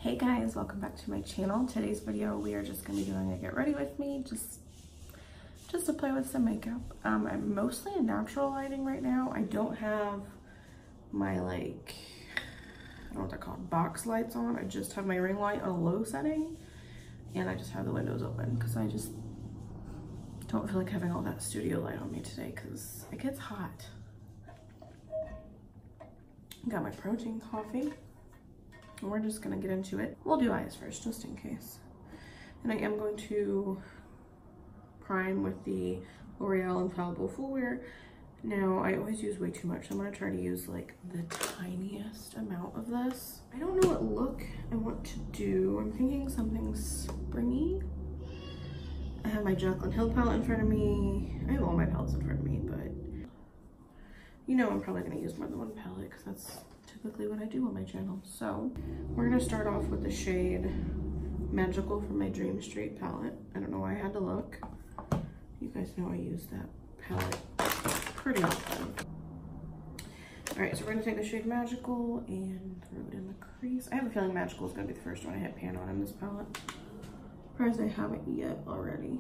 Hey guys, welcome back to my channel. Today's video we are just going to be doing a get ready with me, just to play with some makeup. I'm mostly in natural lighting right now. I don't have my I don't know what they're called, box lights on. I just have my ring light on a low setting and I just have the windows open because I just don't feel like having all that studio light on me today because it gets hot. Got my protein coffee. And we're just gonna get into it. We'll do eyes first, just in case. And I am going to prime with the L'Oreal Infallible Full Wear. Now, I always use way too much, so I'm gonna try to use like the tiniest amount of this. I don't know what look I want to do. I'm thinking something springy. I have my Jaclyn Hill palette in front of me. I have all my palettes in front of me, but you know I'm probably gonna use more than one palette because that's typically what I do on my channel. So we're gonna start off with the shade Magical from my Dream Street palette. I don't know why I had to look. You guys know I use that palette pretty often. All right, so we're gonna take the shade Magical and throw it in the crease. I have a feeling Magical is gonna be the first one I hit pan on in this palette. Surprised I haven't yet already.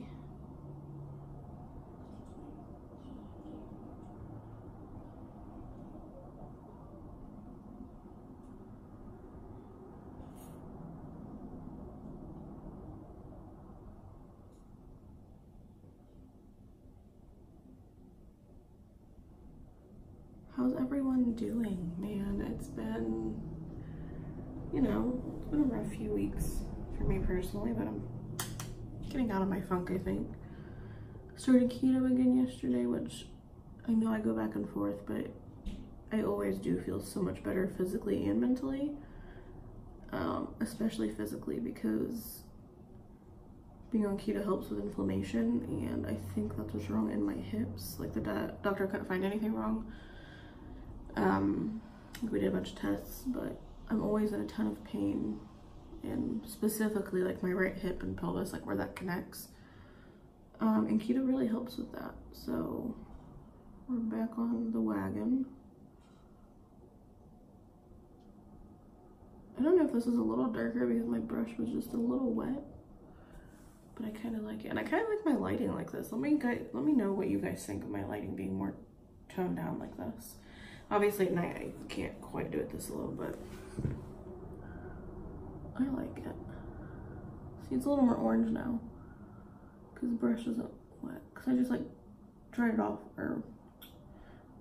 How's everyone doing? Man, it's been, you know, it's been a rough few weeks for me personally, but I'm getting out of my funk, I think. Started keto again yesterday, which I know I go back and forth, but I always do feel so much better physically and mentally, especially physically because being on keto helps with inflammation, and I think that's what's wrong in my hips. Like the doctor couldn't find anything wrong. We did a bunch of tests, but I'm always in a ton of pain, and specifically like my right hip and pelvis, like where that connects. And keto really helps with that. So we're back on the wagon. I don't know if this is a little darker because my brush was just a little wet, but I kind of like it. And I kind of like my lighting like this. Let me know what you guys think of my lighting being more toned down like this. Obviously at night I can't quite do it this low, but I like it. See, it's a little more orange now because the brush isn't wet. Because I just like dried it off or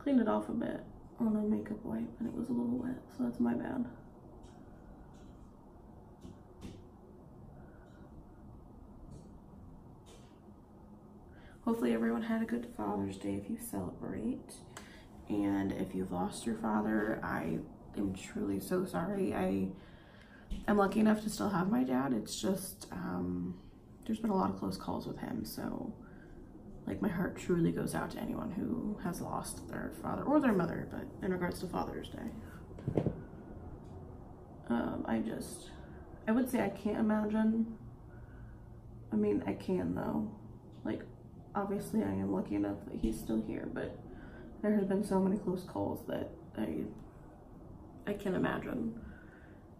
cleaned it off a bit on a makeup wipe and it was a little wet, so that's my bad. Hopefully everyone had a good Father's Day if you celebrate. And if you've lost your father, I am truly so sorry. I'm lucky enough to still have my dad. It's just, there's been a lot of close calls with him. So, like, my heart truly goes out to anyone who has lost their father or their mother, but in regards to Father's Day. I would say I can't imagine. I mean, I can though. Like, obviously I am lucky enough that he's still here, but there has been so many close calls that I can't imagine.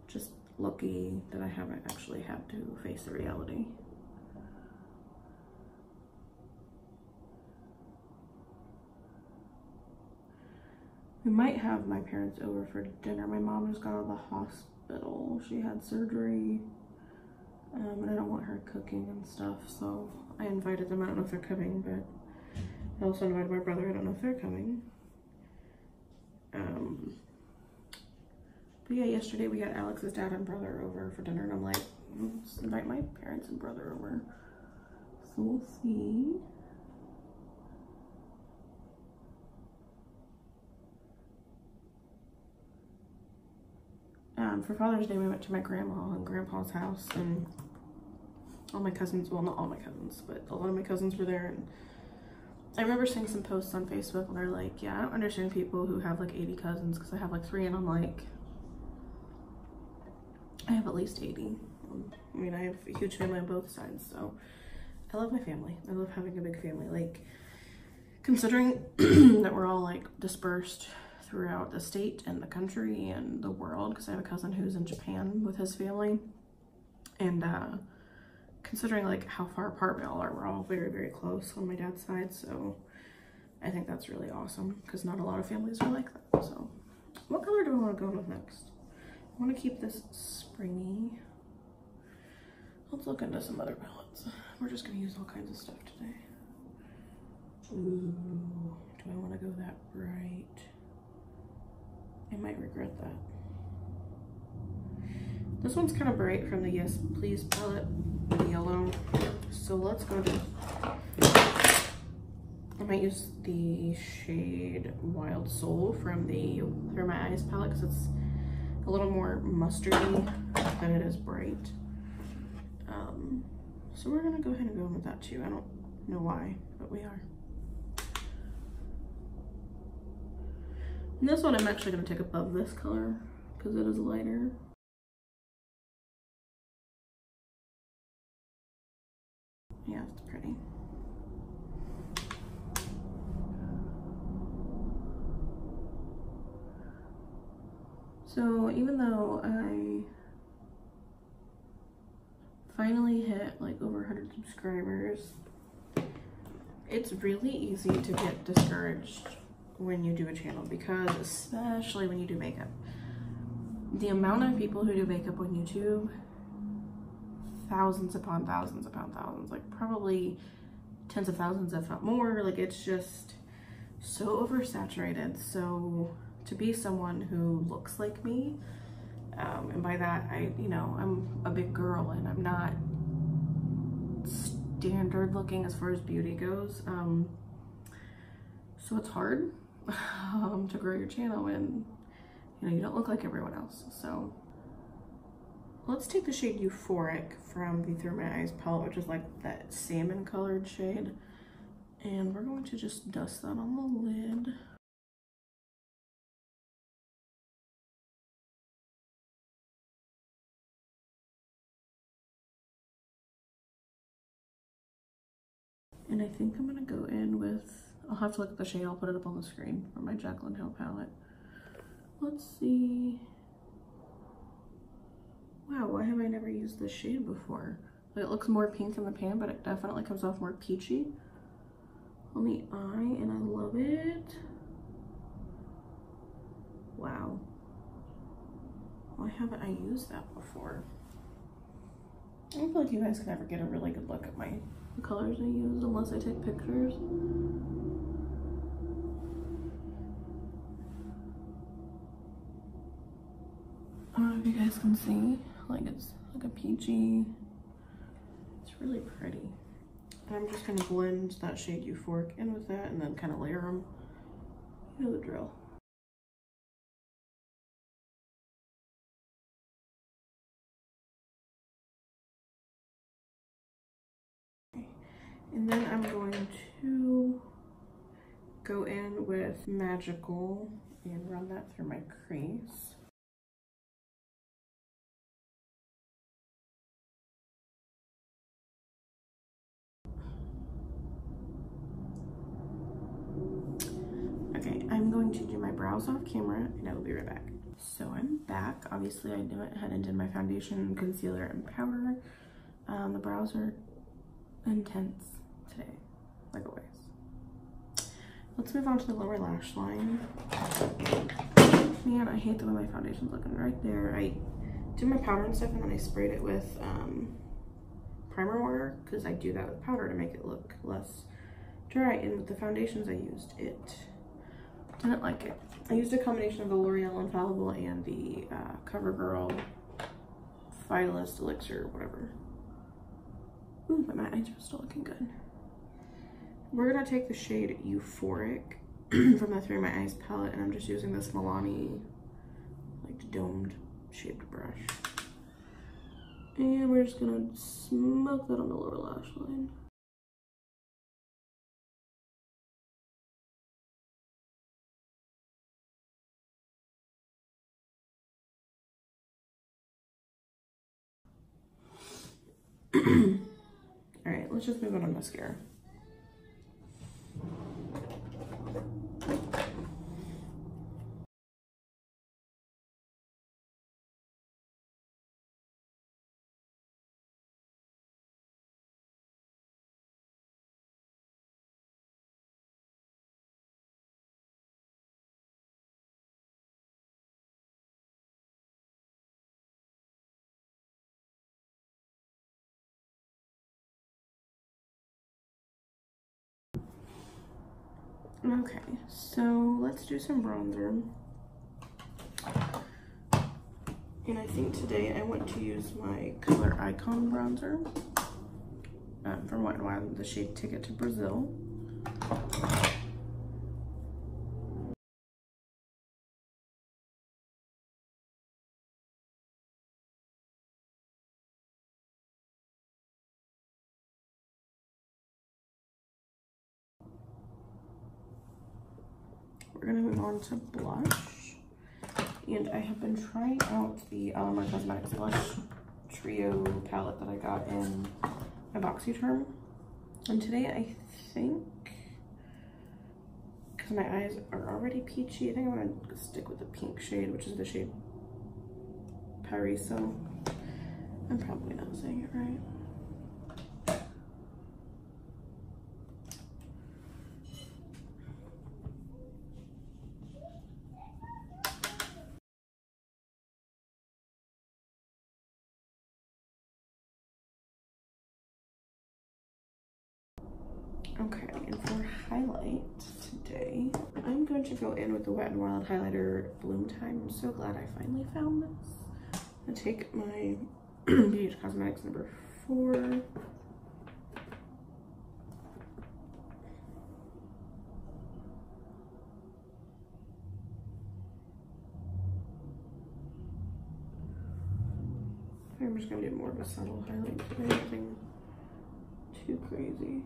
Just lucky that I haven't actually had to face the reality. We might have my parents over for dinner. My mom just got out of the hospital. She had surgery, and I don't want her cooking and stuff, so I invited them. I don't know if they're coming, but I also invited my brother. I don't know if they're coming. But yeah, yesterday we got Alex's dad and brother over for dinner, and I'm like, let's invite my parents and brother over. So we'll see. For Father's Day, we went to my grandma and grandpa's house, and all my cousins, well, not all my cousins, but a lot of my cousins were there. And I remember seeing some posts on Facebook and they're like, yeah, I don't understand people who have like 80 cousins because I have like 3, and I'm like, I have at least 80. I mean, I have a huge family on both sides, so I love my family. I love having a big family. Like, considering that we're all like dispersed throughout the state and the country and the world, because I have a cousin who's in Japan with his family. And considering like how far apart we all are, we're all very, very close on my dad's side. So I think that's really awesome because not a lot of families are like that. So what color do I want to go with next? I want to keep this springy. Let's look into some other palettes. We're just going to use all kinds of stuff today. Ooh, do I want to go that bright? I might regret that. This one's kind of bright from the Yes Please palette, the yellow. So let's go to, I might use the shade Wild Soul from the Through My Eyes palette because it's a little more mustardy than it is bright. So we're gonna go ahead and go with that too. I don't know why, but we are. And this one I'm actually gonna take above this color because it is lighter. Yeah, it's pretty. So even though I finally hit like over 100 subscribers, it's really easy to get discouraged when you do a channel, because especially when you do makeup, the amount of people who do makeup on YouTube, thousands upon thousands upon thousands, like probably tens of thousands if not more. Like it's just so oversaturated. So to be someone who looks like me, and by that I'm a big girl and I'm not standard looking as far as beauty goes, so it's hard to grow your channel when you don't look like everyone else. So let's take the shade Euphoric from the Through My Eyes palette, which is like that salmon colored shade, and we're going to just dust that on the lid. And I think I'm gonna go in with, I'll have to look at the shade, I'll put it up on the screen for my Jaclyn Hill palette. Let's see. Wow, why have I never used this shade before? Like, it looks more pink in the pan, but it definitely comes off more peachy on the eye, and I love it. Wow. Why haven't I used that before? I don't feel like you guys can ever get a really good look at the colors I use unless I take pictures. I don't know if you guys can see, like it's like a peachy, it's really pretty. And I'm just gonna blend that shade Euphoric in with that and then kind of layer them. You know the drill. And then I'm going to go in with Magical and run that through my crease. Okay, I'm going to do my brows off camera and I will be right back. So I'm back. Obviously I went ahead and did my foundation, concealer, and powder. The brows are intense today, like always. Let's move on to the lower lash line. Man, I hate the way my foundation's looking right there. I did my powder and stuff and then I sprayed it with primer water because I do that with powder to make it look less dry. And with the foundations I used, it didn't like it. I used a combination of the L'Oreal Infallible and the CoverGirl Vitalist Elixir, whatever. Ooh, but my eyes are still looking good. We're gonna take the shade Euphoric from the Through My Eyes palette, and I'm just using this Milani like domed shaped brush. And we're just gonna smoke that on the lower lash line. All right, let's just move on to mascara. Okay, so let's do some bronzer. And I think today I want to use my Color Icon bronzer from Wet n Wild, the shade Ticket to Brazil. We're gonna move on to blush. And I have been trying out the Alamar Cosmetics Blush Trio palette that I got in my BoxyCharm. And today I think, because my eyes are already peachy, I think I'm gonna stick with the pink shade, which is the shade Paraiso. I'm probably not saying it right. Okay, and for highlight today, I'm going to go in with the Wet n Wild highlighter Bloom Time. I'm so glad I finally found this. I'm gonna take my Beauty Cosmetics number 4. I'm just gonna do more of a subtle highlight today, nothing too crazy.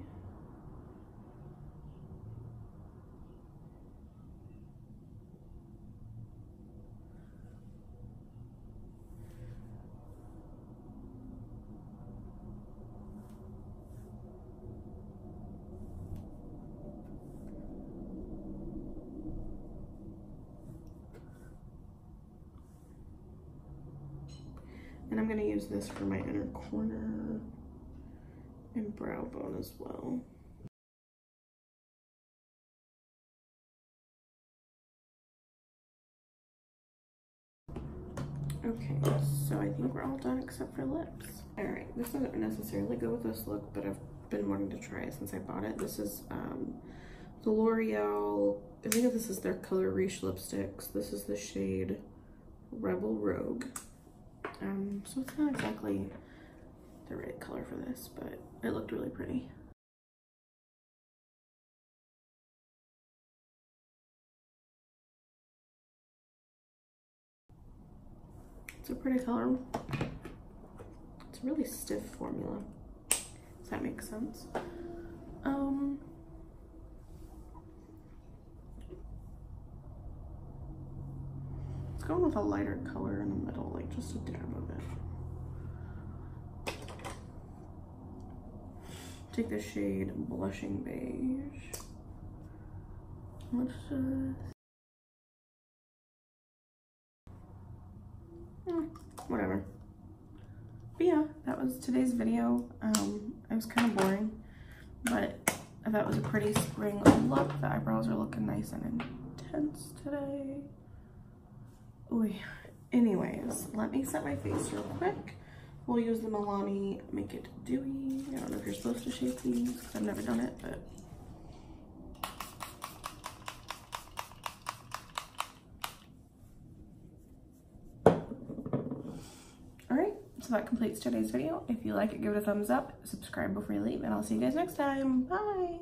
And I'm gonna use this for my inner corner and brow bone as well. Okay, so I think we're all done except for lips. All right, this doesn't necessarily go with this look, but I've been wanting to try it since I bought it. This is the L'Oreal, I think this is their Color Riche lipsticks. This is the shade Rebel Rogue. So it's not exactly the right color for this, but it looked really pretty. It's a pretty color. It's a really stiff formula. Does that make sense? Let's go with a lighter color in the middle, like just a dab of it. Take the shade Blushing Beige. Let's just... whatever. But yeah, that was today's video. It was kind of boring, but I thought it was a pretty spring look. The eyebrows are looking nice and intense today. Ooh. Anyways, let me set my face real quick. We'll use the Milani Make It Dewy. I don't know if you're supposed to shape these because I've never done it, but alright, so that completes today's video. If you like it, give it a thumbs up, subscribe before you leave, and I'll see you guys next time. Bye!